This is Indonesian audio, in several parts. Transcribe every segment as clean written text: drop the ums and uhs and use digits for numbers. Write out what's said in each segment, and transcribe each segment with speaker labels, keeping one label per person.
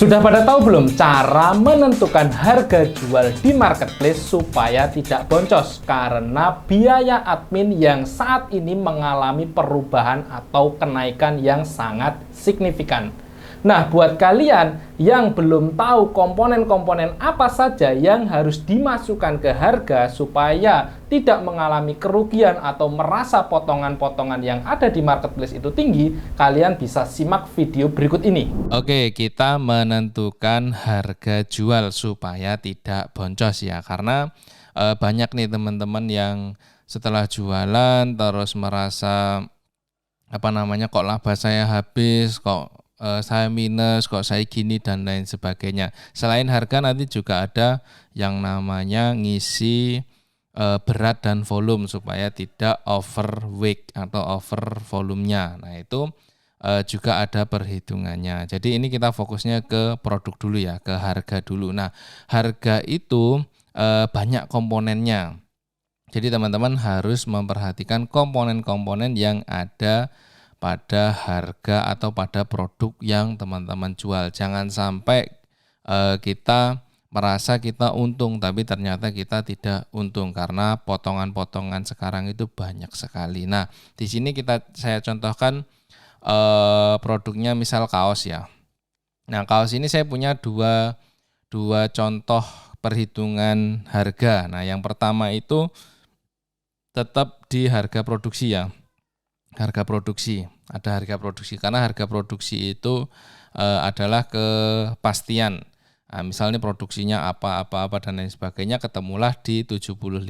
Speaker 1: Sudah pada tahu belum cara menentukan harga jual di marketplace supaya tidak boncos karena biaya admin yang saat ini mengalami perubahan atau kenaikan yang sangat signifikan. Nah, buat kalian yang belum tahu komponen-komponen apa saja yang harus dimasukkan ke harga supaya tidak mengalami kerugian atau merasa potongan-potongan yang ada di marketplace itu tinggi, kalian bisa simak video berikut ini.
Speaker 2: Oke, kita menentukan harga jual supaya tidak boncos ya, karena banyak nih teman-teman yang setelah jualan terus merasa kok laba saya habis, kok saya minus, kok saya gini dan lain sebagainya. Selain harga nanti juga ada yang namanya ngisi berat dan volume supaya tidak overweight atau over volumenya. Nah, itu juga ada perhitungannya. Jadi ini kita fokusnya ke produk dulu ya, ke harga dulu. Nah, harga itu banyak komponennya. Jadi teman-teman harus memperhatikan komponen-komponen yang ada pada harga atau pada produk yang teman-teman jual. Jangan sampai kita merasa kita untung tapi ternyata kita tidak untung karena potongan-potongan sekarang itu banyak sekali. Nah, di sini saya contohkan produknya misal kaos ya. Nah, kaos ini saya punya dua contoh perhitungan harga. Nah, yang pertama itu tetap di harga produksi ya. Harga produksi, ada harga produksi karena harga produksi itu adalah kepastian. Nah, misalnya produksinya apa dan lain sebagainya, ketemulah di 75.000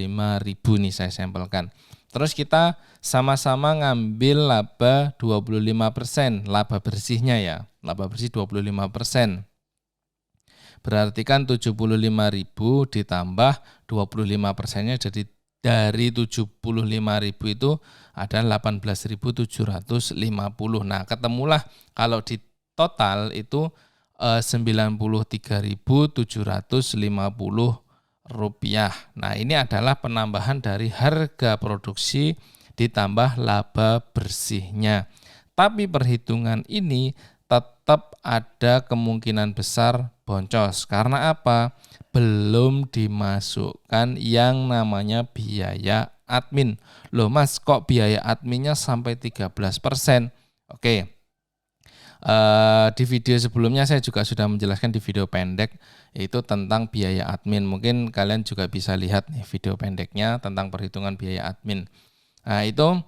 Speaker 2: nih saya sampelkan. Terus kita sama-sama ngambil laba 25%, laba bersihnya ya, laba bersih 25%. Berarti kan 75.000 ditambah 25%-nya jadi dari 75.000 itu ada 18.750. Nah, ketemulah kalau di total itu 93.750 rupiah. Nah, ini adalah penambahan dari harga produksi ditambah laba bersihnya. Tapi perhitungan ini tetap ada kemungkinan besar boncos. Karena apa? Belum dimasukkan yang namanya biaya admin. Loh Mas, kok biaya adminnya sampai 13%? Oke. Di video sebelumnya saya juga sudah menjelaskan di video pendek itu tentang biaya admin. Mungkin kalian juga bisa lihat nih video pendeknya tentang perhitungan biaya admin. Nah, itu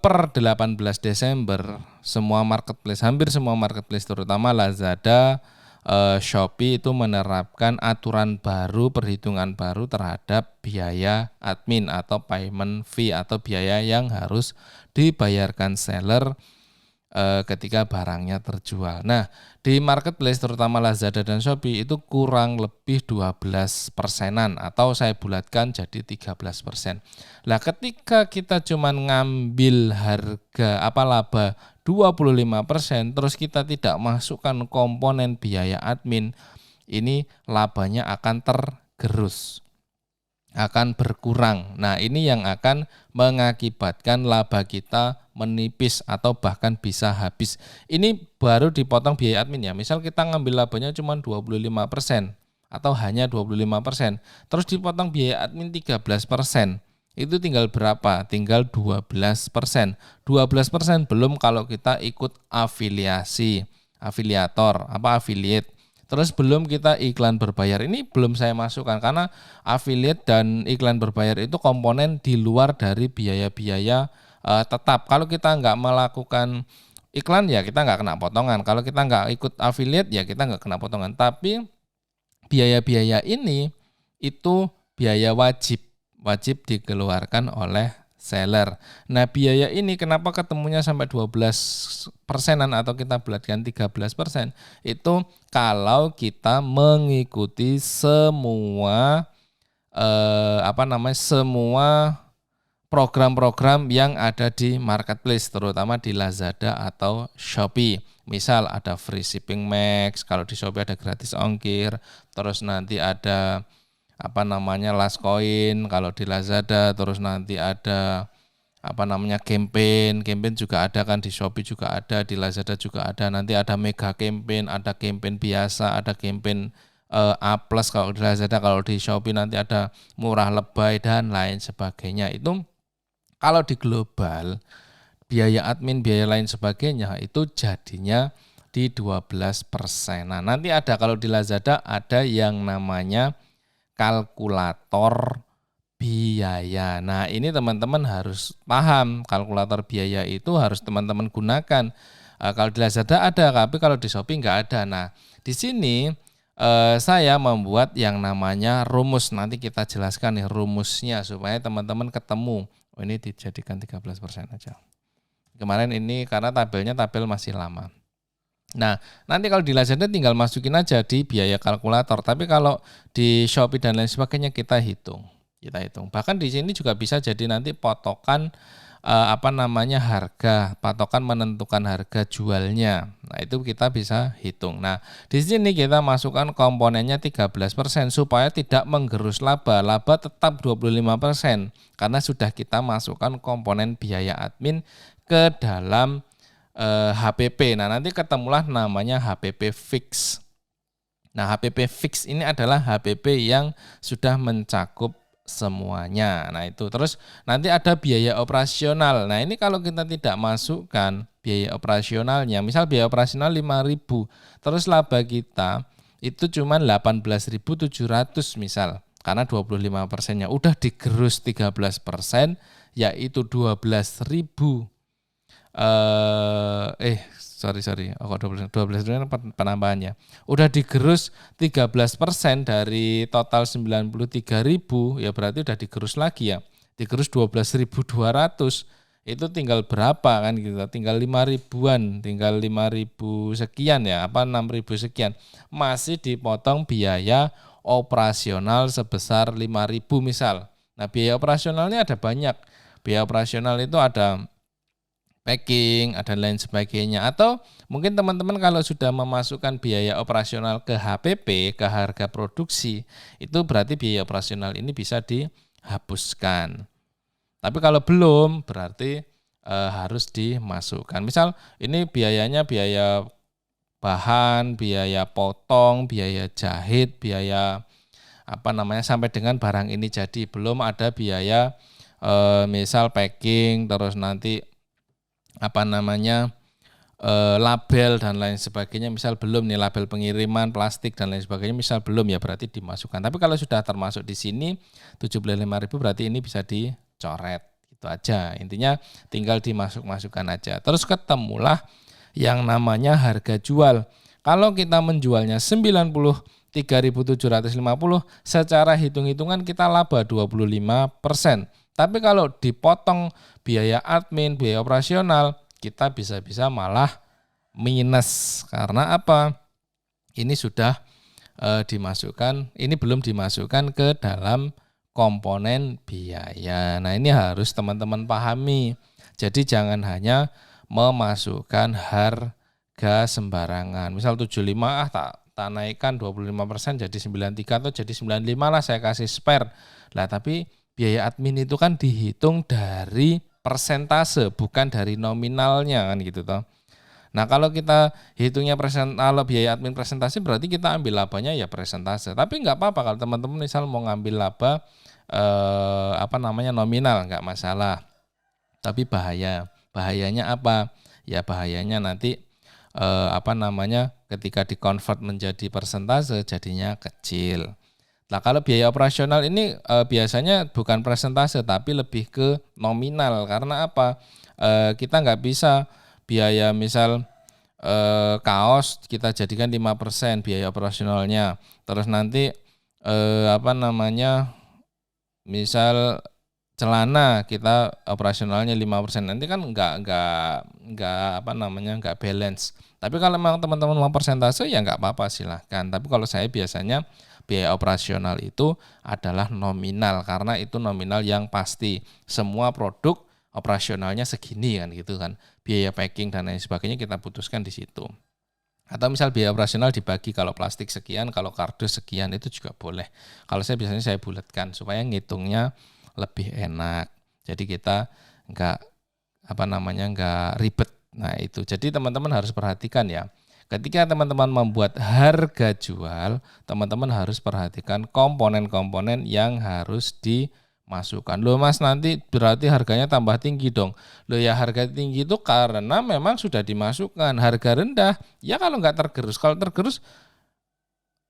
Speaker 2: per 18 Desember hampir semua marketplace terutama Lazada, Shopee itu menerapkan aturan baru, perhitungan baru terhadap biaya admin atau payment fee atau biaya yang harus dibayarkan seller ketika barangnya terjual. Nah, di marketplace terutama Lazada dan Shopee itu kurang lebih 12%-an atau saya bulatkan jadi 13%. Nah, ketika kita cuma ngambil harga laba 25%, terus kita tidak masukkan komponen biaya admin, ini labanya akan tergerus, akan berkurang. Nah, ini yang akan mengakibatkan laba kita menipis atau bahkan bisa habis. Ini baru dipotong biaya admin ya. Misal kita ngambil labanya cuma 25% atau hanya 25%, terus dipotong biaya admin 13%. Itu tinggal berapa? Tinggal 12%. 12% belum kalau kita ikut afiliasi, affiliate. Terus belum kita iklan berbayar. Ini belum saya masukkan karena affiliate dan iklan berbayar itu komponen di luar dari biaya-biaya tetap. Kalau kita nggak melakukan iklan ya kita nggak kena potongan. Kalau kita nggak ikut affiliate ya kita nggak kena potongan. Tapi biaya-biaya ini itu biaya wajib dikeluarkan oleh seller. Nah, biaya ini kenapa ketemunya sampai 12%-an atau kita bulatkan 13%? Itu kalau kita mengikuti semua semua program-program yang ada di marketplace, terutama di Lazada atau Shopee. Misal ada free shipping max, kalau di Shopee ada gratis ongkir, terus nanti ada last coin kalau di Lazada, terus nanti ada campaign juga ada kan, di Shopee juga ada, di Lazada juga ada. Nanti ada mega campaign, ada campaign biasa, ada campaign A+ kalau di Lazada, kalau di Shopee nanti ada murah lebay dan lain sebagainya. Itu kalau di global biaya admin, biaya lain sebagainya itu jadinya di 12%. Nah, nanti ada kalau di Lazada ada yang namanya kalkulator biaya. Nah, ini teman-teman harus paham, kalkulator biaya itu harus teman-teman gunakan. Kalau di Lazada ada, tapi kalau di Shopee nggak ada. Nah, di sini saya membuat yang namanya rumus. Nanti kita jelaskan nih rumusnya supaya teman-teman ketemu. Oh, ini dijadikan 13% aja. Kemarin ini karena tabelnya tabel masih lama. Nah, nanti kalau di Lazada tinggal masukin aja di biaya kalkulator. Tapi kalau di Shopee dan lain sebagainya kita hitung. Bahkan di sini juga bisa jadi nanti potokan patokan menentukan harga jualnya. Nah, itu kita bisa hitung. Nah, di sini kita masukkan komponennya 13% supaya tidak menggerus laba. Laba tetap 25% karena sudah kita masukkan komponen biaya admin ke dalam HPP. Nah, nanti ketemulah namanya HPP fix. Nah, HPP fix ini adalah HPP yang sudah mencakup semuanya. Nah, itu terus nanti ada biaya operasional. Nah, ini kalau kita tidak masukkan biaya operasionalnya, misal biaya operasional 5.000, terus laba kita itu cuma 18.700 misal, karena 25%-nya udah digerus 13%, yaitu 12.000. Kok 12 penambahannya. Udah digerus 13% dari total 93.000, ya berarti udah digerus lagi ya. Digerus 12.200. Itu tinggal berapa kan gitu. Tinggal 5.000-an, tinggal 5.000 sekian ya, 6.000 sekian. Masih dipotong biaya operasional sebesar 5.000 misal. Nah, biaya operasionalnya ada banyak. Biaya operasional itu ada packing, ada lain sebagainya. Atau mungkin teman-teman kalau sudah memasukkan biaya operasional ke HPP, ke harga produksi, itu berarti biaya operasional ini bisa dihapuskan. Tapi kalau belum, berarti harus dimasukkan. Misal ini biayanya biaya bahan, biaya potong, biaya jahit, biaya sampai dengan barang ini jadi. Belum ada biaya misal packing, terus nanti label dan lain sebagainya, misal belum nih, label pengiriman, plastik dan lain sebagainya misal belum, ya berarti dimasukkan. Tapi kalau sudah termasuk di sini 75.000 berarti ini bisa dicoret. Itu aja. Intinya tinggal dimasukkan aja. Terus ketemulah yang namanya harga jual. Kalau kita menjualnya 93.750, secara hitung-hitungan kita laba 25%. Tapi kalau dipotong biaya admin, biaya operasional, kita bisa-bisa malah minus. Karena apa? Ini sudah belum dimasukkan ke dalam komponen biaya. Nah, ini harus teman-teman pahami. Jadi jangan hanya memasukkan harga sembarangan. Misal 75, tak naikkan 25% jadi 93 atau jadi 95 lah, saya kasih spare. Lah, tapi biaya admin itu kan dihitung dari persentase, bukan dari nominalnya kan gitu toh. Nah, kalau kita hitungnya kalau biaya admin presentasi, berarti kita ambil labanya ya presentase. Tapi nggak apa-apa kalau teman-teman misal mau ngambil laba nominal, nggak masalah. Tapi bahayanya apa? Ya bahayanya nanti ketika dikonvert menjadi persentase jadinya kecil. Nah, kalau biaya operasional ini biasanya bukan persentase tapi lebih ke nominal. Karena apa? Kita nggak bisa biaya misal kaos kita jadikan 5% biaya operasionalnya. Terus nanti misal celana kita operasionalnya 5%. Nanti kan nggak balance. Tapi kalau memang teman-teman mau persentase ya nggak apa-apa, silahkan. Tapi kalau saya biasanya biaya operasional itu adalah nominal, karena itu nominal yang pasti. Semua produk operasionalnya segini kan gitu kan. Biaya packing dan lain sebagainya kita putuskan di situ. Atau misal biaya operasional dibagi, kalau plastik sekian, kalau kardus sekian, itu juga boleh. Kalau saya biasanya saya bulatkan supaya ngitungnya lebih enak. Jadi kita nggak nggak ribet. Nah itu, jadi teman-teman harus perhatikan ya. Ketika teman-teman membuat harga jual, teman-teman harus perhatikan komponen-komponen yang harus dimasukkan. Loh Mas, nanti berarti harganya tambah tinggi dong. Loh ya, harga tinggi itu karena memang sudah dimasukkan. Harga rendah, ya kalau nggak tergerus. Kalau tergerus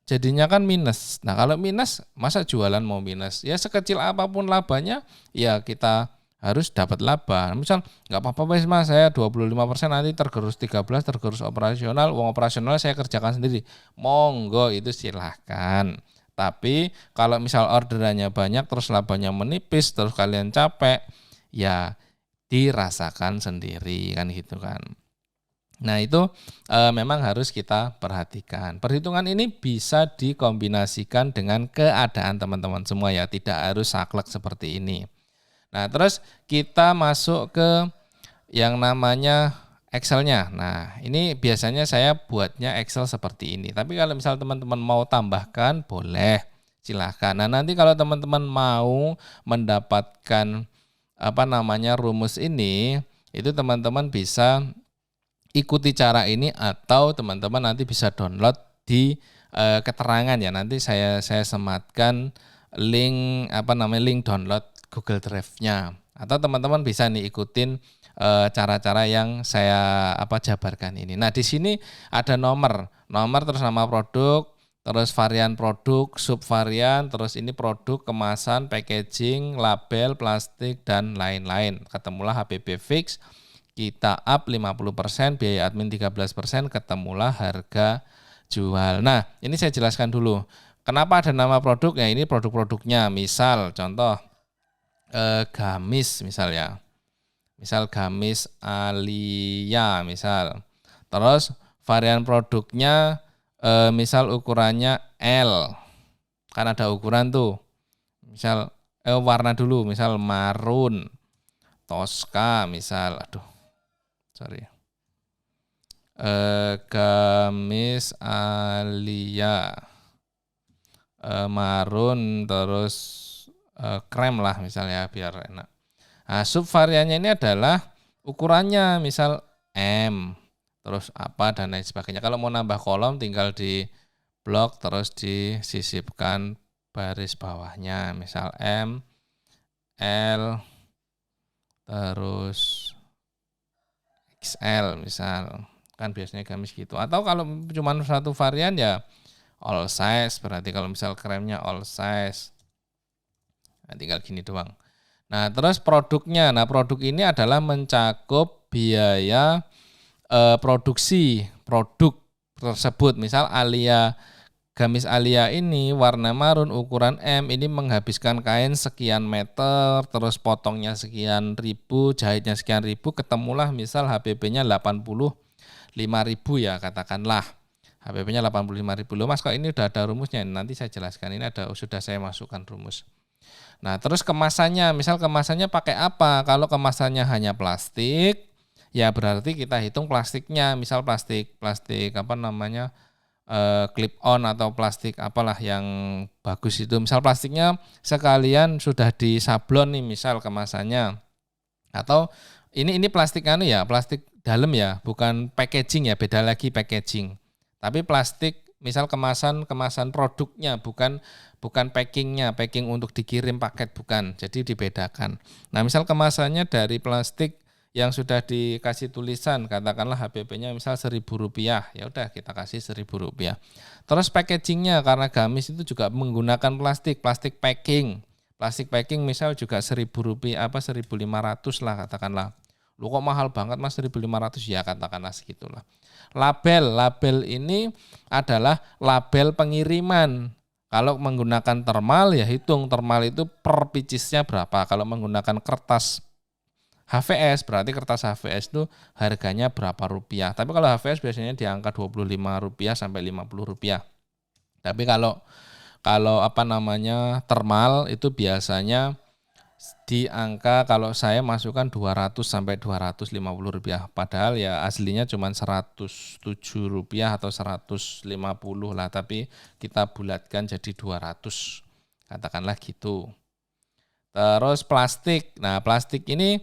Speaker 2: jadinya kan minus. Nah kalau minus, masa jualan mau minus? Ya sekecil apapun labanya, ya kita harus dapat laba. Misal nggak apa-apa Mas, saya 25% nanti tergerus 13, tergerus operasional, uang operasional saya kerjakan sendiri. Monggo, itu silahkan. Tapi kalau misal orderannya banyak terus labanya menipis, terus kalian capek, ya dirasakan sendiri kan gitu kan. Nah itu memang harus kita perhatikan. Perhitungan ini bisa dikombinasikan dengan keadaan teman-teman semua ya, tidak harus saklek seperti ini. Nah, terus kita masuk ke yang namanya Excel-nya. Nah, ini biasanya saya buatnya Excel seperti ini. Tapi kalau misal teman-teman mau tambahkan, boleh, silahkan. Nah, nanti kalau teman-teman mau mendapatkan rumus ini, itu teman-teman bisa ikuti cara ini atau teman-teman nanti bisa download di keterangan ya. Nanti saya sematkan link link download Google Drive-nya, atau teman-teman bisa nih ikutin cara-cara yang saya jabarkan ini. Nah, di sini ada nomor terus nama produk, terus varian produk, subvarian, terus ini produk, kemasan, packaging, label, plastik dan lain-lain. Ketemulah HPP fix, kita up 50%, biaya admin 13%, ketemulah harga jual. Nah, ini saya jelaskan dulu. Kenapa ada nama produk? Ya ini produk-produknya. Misal contoh gamis misal gamis Alia misal. Terus varian produknya misal ukurannya L, kan ada ukuran tuh. Misal warna dulu, misal marun, Tosca misal, gamis Alia marun terus krem lah misalnya biar enak. Nah, subvariannya ini adalah ukurannya misal M, terus apa dan lain sebagainya. Kalau mau nambah kolom tinggal di blok terus disisipkan baris bawahnya, misal M, L, terus XL misal. Kan biasanya gamis gitu. Atau kalau cuma satu varian ya all size, berarti kalau misal kremnya all size. Nah, tinggal gini doang. Nah, terus produknya. Nah, produk ini adalah mencakup biaya produksi produk tersebut. Misal gamis Alia ini warna marun ukuran M, ini menghabiskan kain sekian meter, terus potongnya sekian ribu, jahitnya sekian ribu, ketemulah misal HPP-nya 85.000 ya katakanlah. HPP-nya 85.000. Loh Mas, kok ini udah ada rumusnya? Nanti saya jelaskan. Ini sudah saya masukkan rumus. Nah, terus kemasannya, misal kemasannya pakai apa? Kalau kemasannya hanya plastik, ya berarti kita hitung plastiknya, misal plastik clip on atau plastik apalah yang bagus itu. Misal plastiknya sekalian sudah disablon nih, misal kemasannya. Atau ini plastik plastik dalam ya, bukan packaging ya, beda lagi packaging. Tapi plastik misal kemasan produknya, bukan packingnya, packing untuk dikirim paket bukan, jadi dibedakan. Nah misal kemasannya dari plastik yang sudah dikasih tulisan, katakanlah HPP-nya misal Rp1.000, ya udah kita kasih Rp1.000. Terus packagingnya, karena gamis itu juga menggunakan plastik packing misal juga Rp1.000, 1.500 lah katakanlah. Lu kok mahal banget Mas 1.500, ya katakanlah segitulah. Label ini adalah label pengiriman. Kalau menggunakan thermal ya hitung thermal itu per picisnya berapa. Kalau menggunakan kertas HVS berarti kertas HVS itu harganya berapa rupiah. Tapi kalau HVS biasanya di angka Rp25 sampai Rp50. Tapi kalau thermal itu biasanya di angka, kalau saya masukkan 200 sampai Rp250. Padahal ya aslinya cuma Rp107 atau 150 lah, tapi kita bulatkan jadi 200. Katakanlah gitu. Terus plastik. Nah, plastik ini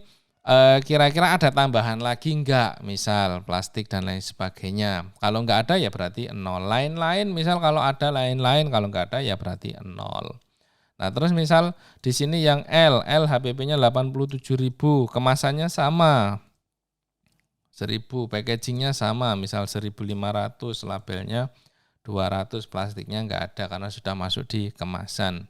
Speaker 2: kira-kira ada tambahan lagi enggak? Misal plastik dan lain sebagainya. Kalau enggak ada ya berarti 0. Lain-lain misal kalau ada lain-lain, kalau enggak ada ya berarti 0. Nah, terus misal di sini yang L HPP-nya 87.000, kemasannya sama. 1.000, packagingnya sama, misal 1.500, labelnya 200, plastiknya enggak ada karena sudah masuk di kemasan.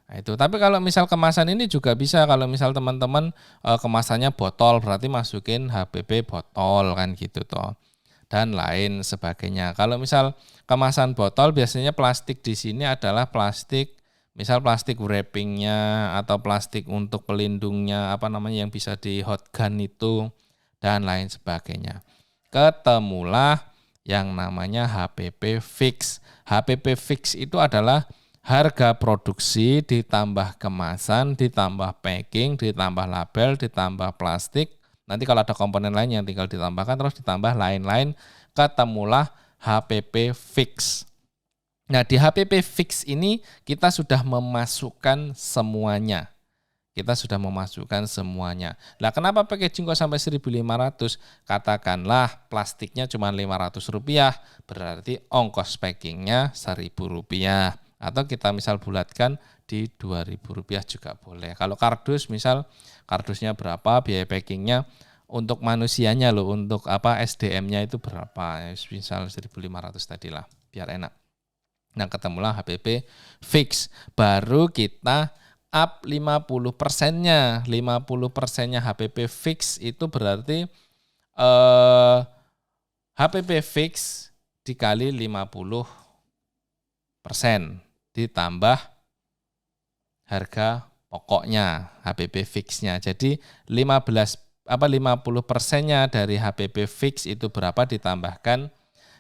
Speaker 2: Nah, itu. Tapi kalau misal kemasan ini juga bisa, kalau misal teman-teman kemasannya botol berarti masukin HPP botol kan gitu toh. Dan lain sebagainya. Kalau misal kemasan botol biasanya plastik di sini adalah plastik, misal plastik wrappingnya atau plastik untuk pelindungnya apa namanya yang bisa di hot gun itu dan lain sebagainya. Ketemulah yang namanya HPP fix. HPP fix itu adalah harga produksi ditambah kemasan, ditambah packing, ditambah label, ditambah plastik. Nanti kalau ada komponen lain yang tinggal ditambahkan terus ditambah lain-lain, ketemulah HPP fix. Nah, di HPP fix ini kita sudah memasukkan semuanya. Kita sudah memasukkan semuanya. Nah, kenapa packaging kok sampai 1.500? Katakanlah plastiknya cuma Rp500, berarti ongkos packingnya Rp1.000. Atau kita misal bulatkan di Rp2.000 juga boleh. Kalau kardus misal kardusnya berapa, biaya packingnya untuk manusianya loh, untuk apa SDM-nya itu berapa? Misal 1.500 tadilah, biar enak. Nah, ketemulah HPP fix. Baru kita up 50%-nya. 50%-nya HPP fix itu berarti HPP fix dikali 50% ditambah harga pokoknya HPP fix-nya. Jadi 50%-nya dari HPP fix itu berapa ditambahkan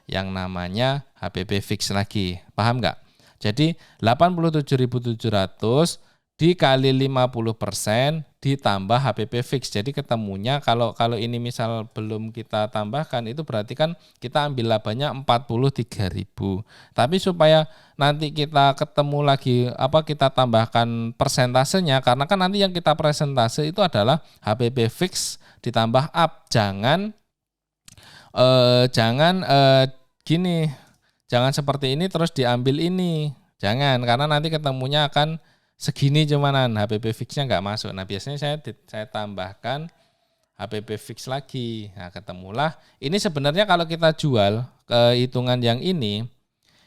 Speaker 2: yang namanya HPP fix lagi. Paham nggak? Jadi 87.700 dikali 50% ditambah HPP fix. Jadi ketemunya kalau ini misal belum kita tambahkan itu berarti kan kita ambil labanya 43.000. Tapi supaya nanti kita ketemu lagi kita tambahkan persentasenya, karena kan nanti yang kita presentase itu adalah HPP fix ditambah up. Jangan gini, jangan seperti ini terus diambil ini. Jangan, karena nanti ketemunya akan segini cumanan, HPP fix-nya nggak masuk. Nah, biasanya saya tambahkan HPP fix lagi. Nah, ketemulah. Ini sebenarnya kalau kita jual ke hitungan yang ini,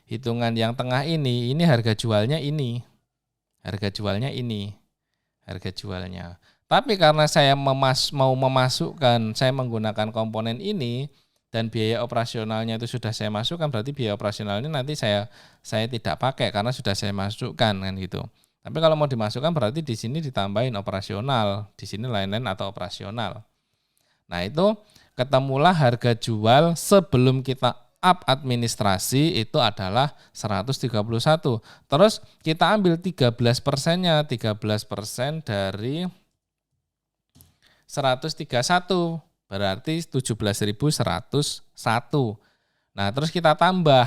Speaker 2: hitungan yang tengah ini harga jualnya ini. Harga jualnya ini. Harga jualnya. Tapi karena saya mau memasukkan, saya menggunakan komponen ini, dan biaya operasionalnya itu sudah saya masukkan, berarti biaya operasionalnya nanti saya tidak pakai karena sudah saya masukkan kan gitu. Tapi kalau mau dimasukkan berarti di sini ditambahin operasional, di sini lain-lain atau operasional. Nah, itu ketemulah harga jual sebelum kita up administrasi itu adalah 131. Terus kita ambil 13%-nya, 13% dari 131. Berarti 17.101. Nah, terus kita tambah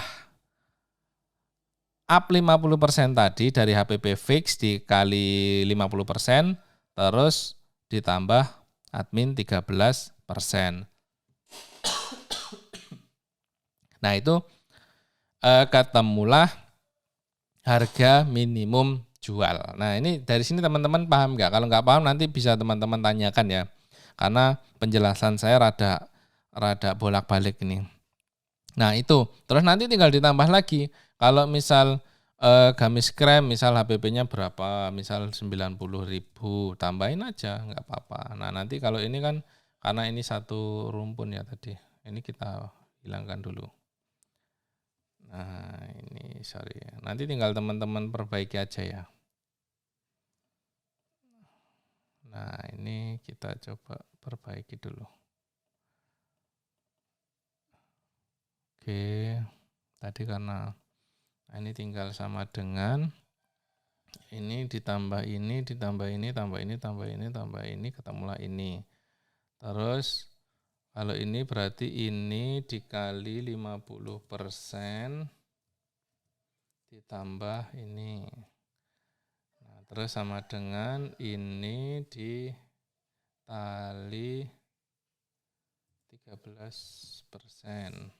Speaker 2: up 50% tadi dari HPP fix dikali 50%, terus ditambah admin 13%. Nah, itu ketemulah harga minimum jual. Nah, ini dari sini teman-teman paham nggak? Kalau nggak paham nanti bisa teman-teman tanyakan ya. Karena penjelasan saya rada bolak-balik ini. Nah, itu. Terus nanti tinggal ditambah lagi. Kalau misal gamis krem misal HPP-nya berapa? Misal 90.000, tambahin aja nggak apa-apa. Nah, nanti kalau ini kan karena ini satu rumpun ya tadi. Ini kita hilangkan dulu. Nah, ini sorry. Nanti tinggal teman-teman perbaiki aja ya. Nah, ini kita coba perbaiki dulu. Oke, tadi karena ini tinggal sama dengan ini ditambah ini, ditambah ini, tambah ini, tambah ini, tambah ini, ketemulah ini. Terus kalau ini berarti ini dikali 50% ditambah ini. Nah, terus sama dengan ini tali 13%.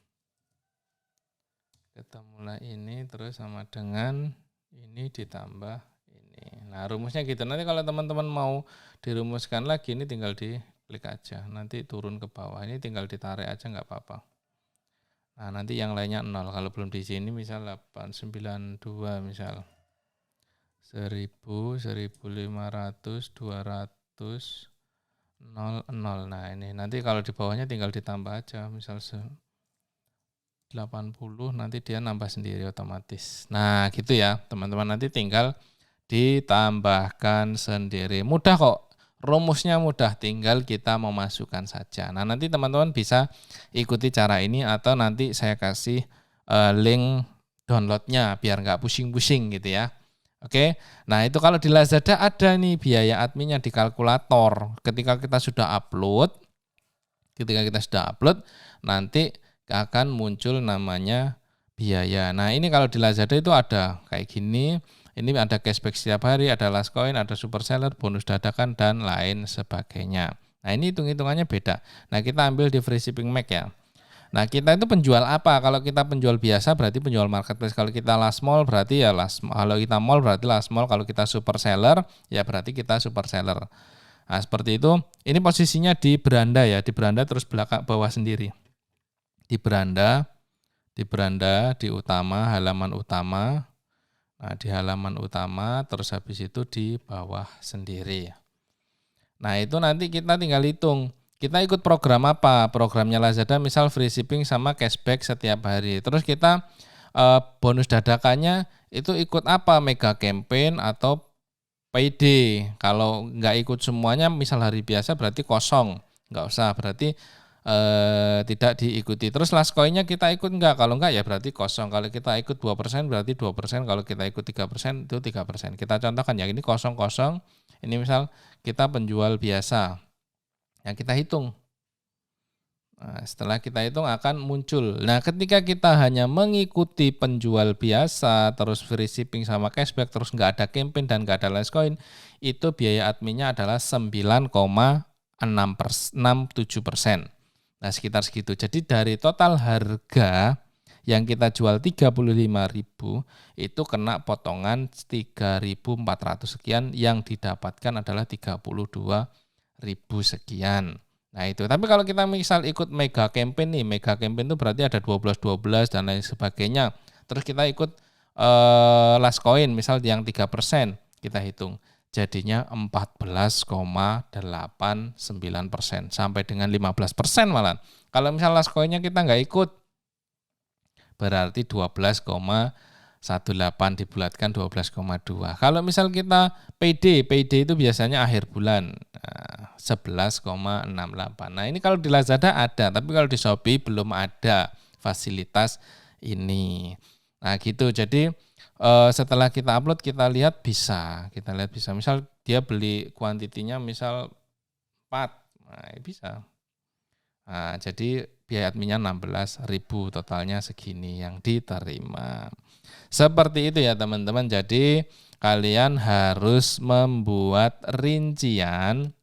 Speaker 2: Ketemulah ini terus sama dengan ini ditambah ini. Nah, rumusnya gitu. Nanti kalau teman-teman mau dirumuskan lagi, ini tinggal diklik aja. Nanti turun ke bawah. Ini tinggal ditarik aja nggak apa-apa. Nah, nanti yang lainnya 0. Kalau belum di sini misal 892 misal. 1000, 1500, 200, 0, 0. Nah, ini nanti kalau di bawahnya tinggal ditambah aja. Misal 80, nanti dia nambah sendiri otomatis. Nah, gitu ya, teman-teman, nanti tinggal ditambahkan sendiri. Mudah kok, rumusnya mudah, tinggal kita memasukkan saja. Nah, nanti teman-teman bisa ikuti cara ini atau nanti saya kasih link downloadnya biar nggak pusing-pusing gitu ya. Oke, nah itu kalau di Lazada ada nih biaya adminnya di kalkulator. Ketika kita sudah upload, nanti akan muncul namanya biaya. Nah, ini kalau di Lazada itu ada kayak gini. Ini ada cashback setiap hari, ada last coin, ada super seller, bonus dadakan, dan lain sebagainya. Nah, ini hitung-hitungannya beda. Nah, kita ambil di free shipping Mac ya. Nah, kita itu penjual apa? Kalau kita penjual biasa berarti penjual marketplace. Kalau kita last mall berarti ya last. Kalau kita mall berarti last mall. Kalau kita super seller ya berarti kita super seller. Nah, seperti itu. Ini posisinya di beranda ya, di beranda terus belakang bawah sendiri. Di beranda, di utama, halaman utama. Nah, di halaman utama, terus habis itu di bawah sendiri. Nah, itu nanti kita tinggal hitung. Kita ikut program apa? Programnya Lazada misal free shipping sama cashback setiap hari. Terus kita bonus dadakannya itu ikut apa? Mega campaign atau PD. Kalau nggak ikut semuanya, misal hari biasa berarti kosong. Nggak usah, berarti tidak diikuti. Terus last coin-nya kita ikut enggak? Kalau enggak ya berarti kosong. Kalau kita ikut 2% berarti 2%. Kalau kita ikut 3% itu 3%. Kita contohkan ya, ini kosong-kosong. Ini misal kita penjual biasa. Yang kita hitung. Nah, setelah kita hitung akan muncul. Nah, ketika kita hanya mengikuti penjual biasa, terus free shipping sama cashback, terus enggak ada campaign dan enggak ada last coin, itu biaya adminnya adalah 9,67%. Nah, sekitar segitu. Jadi dari total harga yang kita jual 35.000 itu kena potongan 3.400 sekian, yang didapatkan adalah 32.000 sekian. Nah, itu. Tapi kalau kita misal ikut mega campaign nih, mega campaign itu berarti ada 12 dan lain sebagainya. Terus kita ikut last coin misal yang 3%, kita hitung. Jadinya 14,89% sampai dengan 15% malah. Kalau misal last coin-nya kita nggak ikut, berarti 12,18 dibulatkan 12,2. Kalau misal kita PD itu biasanya akhir bulan, 11,68. Nah, ini kalau di Lazada ada, tapi kalau di Shopee belum ada fasilitas ini. Nah, gitu. Jadi setelah kita upload kita lihat bisa. Misal dia beli kuantitinya misal 4. Nah, bisa. Nah, jadi biaya adminnya 16.000, totalnya segini yang diterima. Seperti itu ya teman-teman. Jadi kalian harus membuat rincian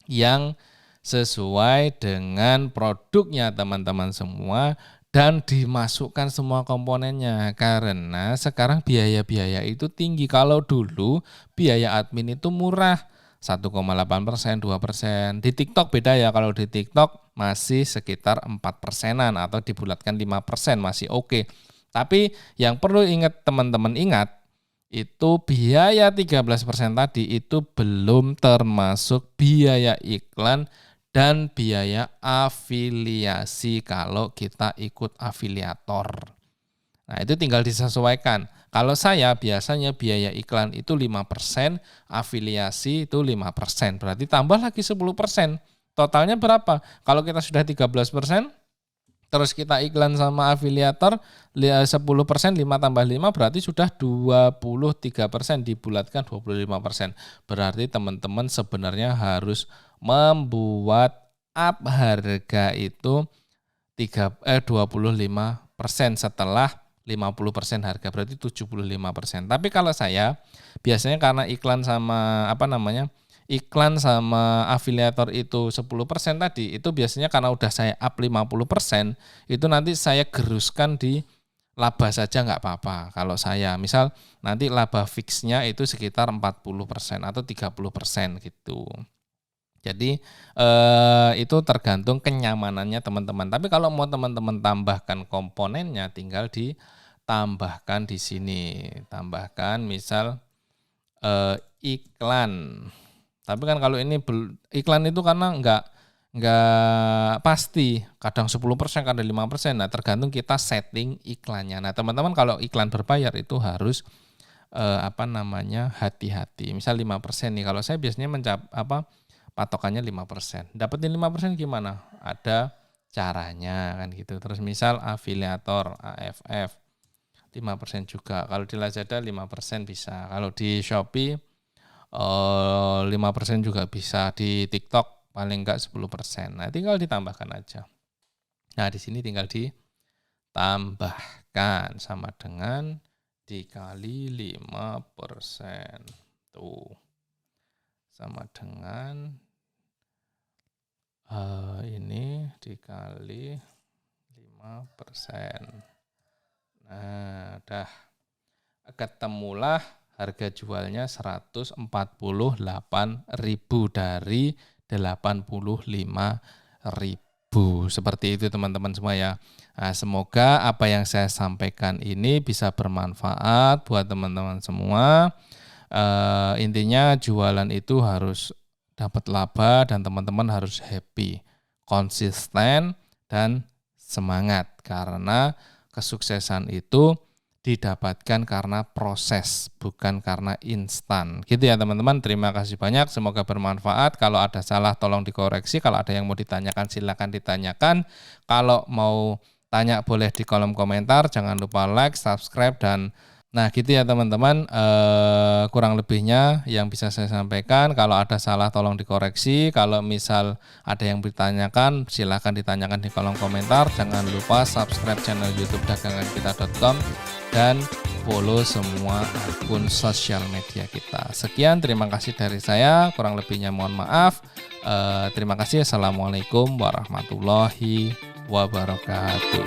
Speaker 2: yang sesuai dengan produknya teman-teman semua dan dimasukkan semua komponennya, karena sekarang biaya-biaya itu tinggi. Kalau dulu biaya admin itu murah, 1,8%, 2%. Di TikTok beda ya, kalau di TikTok masih sekitar 4%-an atau dibulatkan 5% masih oke. Tapi yang perlu teman-teman ingat, itu biaya 13% tadi itu belum termasuk biaya iklan dan biaya afiliasi kalau kita ikut afiliator. Nah, itu tinggal disesuaikan. Kalau saya biasanya biaya iklan itu 5%, afiliasi itu 5%. Berarti tambah lagi 10%. Totalnya berapa? Kalau kita sudah 13%, terus kita iklan sama afiliator 10%, 5 tambah 5 berarti sudah 23%, dibulatkan 25%. Berarti teman-teman sebenarnya harus membuat up harga itu 25% setelah 50% harga, berarti 75%. Tapi kalau saya biasanya karena iklan sama iklan sama afiliator itu 10% tadi, itu biasanya karena udah saya up 50%, itu nanti saya geruskan di laba saja nggak apa-apa. Kalau saya, misal nanti laba fixnya itu sekitar 40% atau 30% gitu. Jadi itu tergantung kenyamanannya teman-teman. Tapi kalau mau teman-teman tambahkan komponennya, tinggal ditambahkan di sini. Tambahkan misal iklan. Tapi kan kalau ini iklan itu karena nggak pasti, kadang 10%, kadang 5%. Nah, tergantung kita setting iklannya. Nah, teman-teman kalau iklan berbayar itu harus hati-hati. Misal 5% nih. Kalau saya biasanya patokannya 5%. Dapetin 5% gimana? Ada caranya kan gitu. Terus misal afiliator AFF 5% juga. Kalau di Lazada 5% bisa. Kalau di Shopee 5% juga bisa, di TikTok paling enggak 10%. Nah, tinggal ditambahkan aja. Nah, di sini tinggal ditambahkan sama dengan dikali 5%. Tuh. Sama dengan ini dikali 5%. Nah, dah ketemulah harga jualnya 148.000 dari 85.000. Seperti itu teman-teman semua ya. Nah, semoga apa yang saya sampaikan ini bisa bermanfaat buat teman-teman semua. Intinya jualan itu harus dapat laba dan teman-teman harus happy, konsisten dan semangat, karena kesuksesan itu didapatkan karena proses, bukan karena instan. Gitu ya teman-teman, terima kasih banyak, semoga bermanfaat. Kalau ada salah tolong dikoreksi, kalau ada yang mau ditanyakan silakan ditanyakan. Kalau mau tanya boleh di kolom komentar, jangan lupa like, subscribe, dan nah gitu ya teman-teman, kurang lebihnya yang bisa saya sampaikan. Kalau ada salah tolong dikoreksi. Kalau misal ada yang ditanyakan silahkan ditanyakan di kolom komentar. Jangan lupa subscribe channel YouTube dagangankita.com dan follow semua akun sosial media kita. Sekian, terima kasih dari saya, kurang lebihnya mohon maaf. Terima kasih. Assalamualaikum warahmatullahi wabarakatuh.